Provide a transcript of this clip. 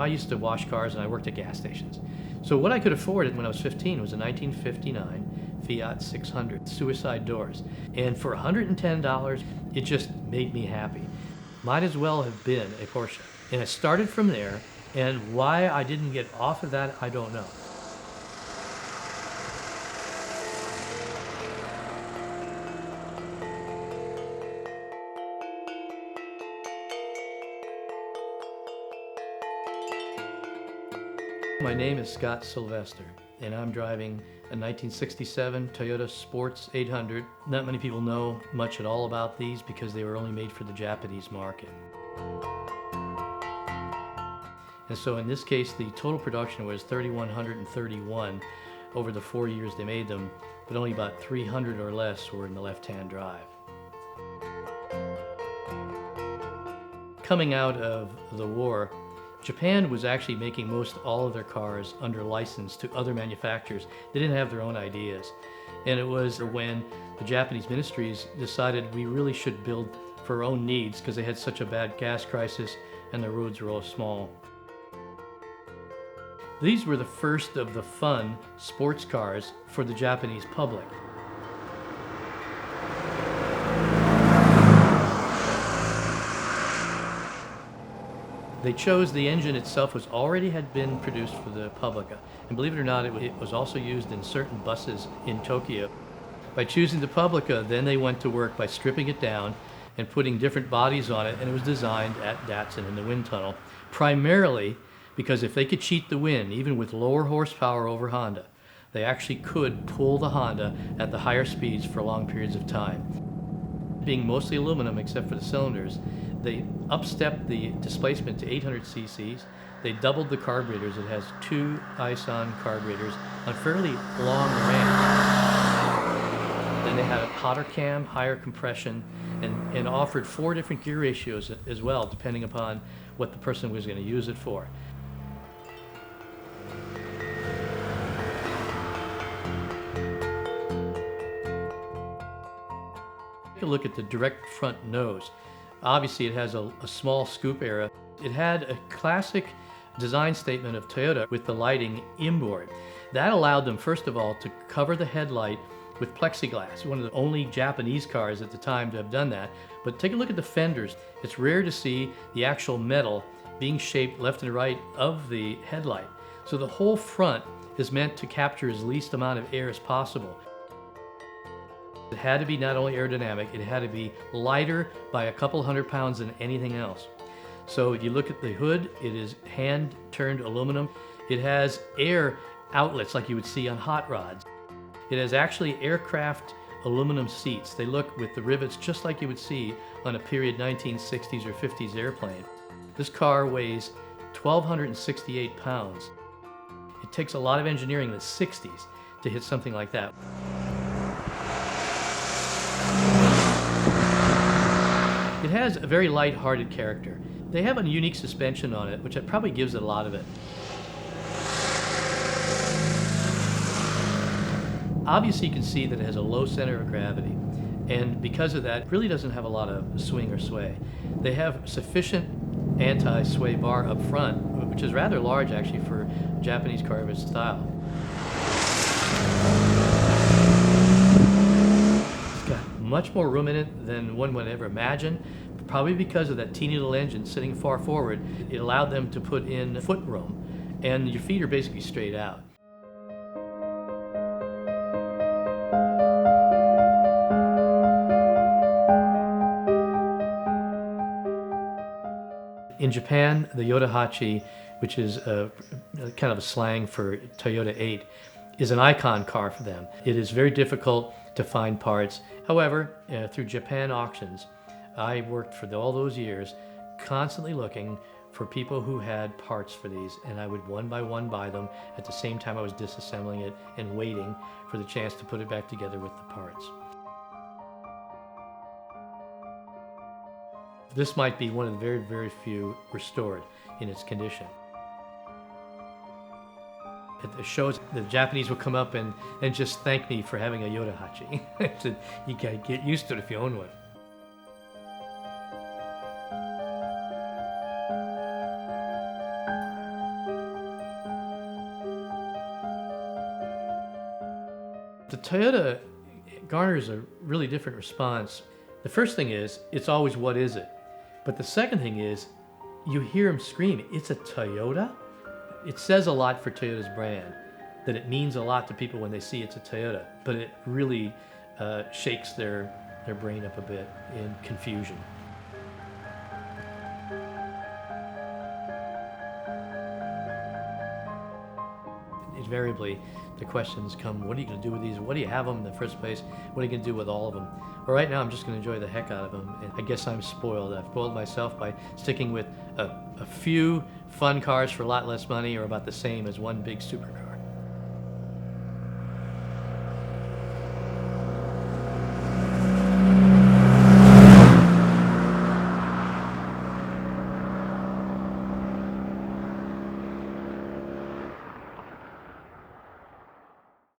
I used to wash cars and I worked at gas stations. So what I could afford when I was 15 was a 1959 Fiat 600 suicide doors. And for $110, it just made me happy. Might as well have been a Porsche. And I started from there, and why I didn't get off of that, I don't know. My name is Scott Sylvester, and I'm driving a 1967 Toyota Sports 800. Not many people know much at all about these because they were only made for the Japanese market. And so in this case, the total production was 3,131 over the 4 years they made them, but only about 300 or less were in the left-hand drive. Coming out of the war, Japan was actually making most all of their cars under license to other manufacturers. They didn't have their own ideas. And it was when the Japanese ministries decided we really should build for our own needs because they had such a bad gas crisis and the roads were all small. These were the first of the fun sports cars for the Japanese public. They chose the engine itself was already had been produced for the public. And believe it or not, it was also used in certain buses in Tokyo. By choosing the Publica, then they went to work by stripping it down and putting different bodies on it, and it was designed at Datsun in the wind tunnel, primarily because if they could cheat the wind, even with lower horsepower over Honda, they actually could pull the Honda at the higher speeds for long periods of time. Being mostly aluminum except for the cylinders, they upstepped the displacement to 800 cc's. They doubled the carburetors. It has 2 ISON carburetors on fairly long ramps. Then they had a hotter cam, higher compression, and offered 4 different gear ratios as well, depending upon what the person was going to use it for. Take a look at the direct front nose. Obviously, it has a small scoop area. It had a classic design statement of Toyota with the lighting inboard. That allowed them, first of all, to cover the headlight with plexiglass. One of the only Japanese cars at the time to have done that. But take a look at the fenders. It's rare to see the actual metal being shaped left and right of the headlight. So the whole front is meant to capture as least amount of air as possible. It had to be not only aerodynamic, it had to be lighter by a couple hundred pounds than anything else. So if you look at the hood, it is hand-turned aluminum. It has air outlets like you would see on hot rods. It has actually aircraft aluminum seats. They look with the rivets just like you would see on a period 1960s or 50s airplane. This car weighs 1,268 pounds. It takes a lot of engineering in the 60s to hit something like that. It has a very light-hearted character. They have a unique suspension on it, which probably gives it a lot of it. Obviously, you can see that it has a low center of gravity, and because of that, it really doesn't have a lot of swing or sway. They have sufficient anti-sway bar up front, which is rather large actually for a Japanese car of its style. Much more room in it than one would ever imagine, probably because of that teeny little engine sitting far forward. It allowed them to put in foot room, and your feet are basically straight out. In Japan, the Yota-hachi, which is kind of a slang for Toyota 8, is an icon car for them. It is very difficult to find parts. However, through Japan auctions, I worked for all those years constantly looking for people who had parts for these, and I would one by one buy them at the same time I was disassembling it and waiting for the chance to put it back together with the parts. This might be one of the very, very few restored in its condition. It shows the Japanese will come up and just thank me for having a Yota-hachi. I said, you gotta get used to it if you own one. The Toyota garners a really different response. The first thing is, it's always, what is it? But the second thing is, you hear them scream, it's a Toyota? It says a lot for Toyota's brand, that it means a lot to people when they see it's a Toyota, but it really shakes their brain up a bit in confusion. Invariably, the questions come, what are you going to do with these? What do you have them in the first place? What are you going to do with all of them? Well, right now, I'm just going to enjoy the heck out of them. And I guess I'm spoiled. I've spoiled myself by sticking with a few fun cars for a lot less money, or about the same as one big supercar.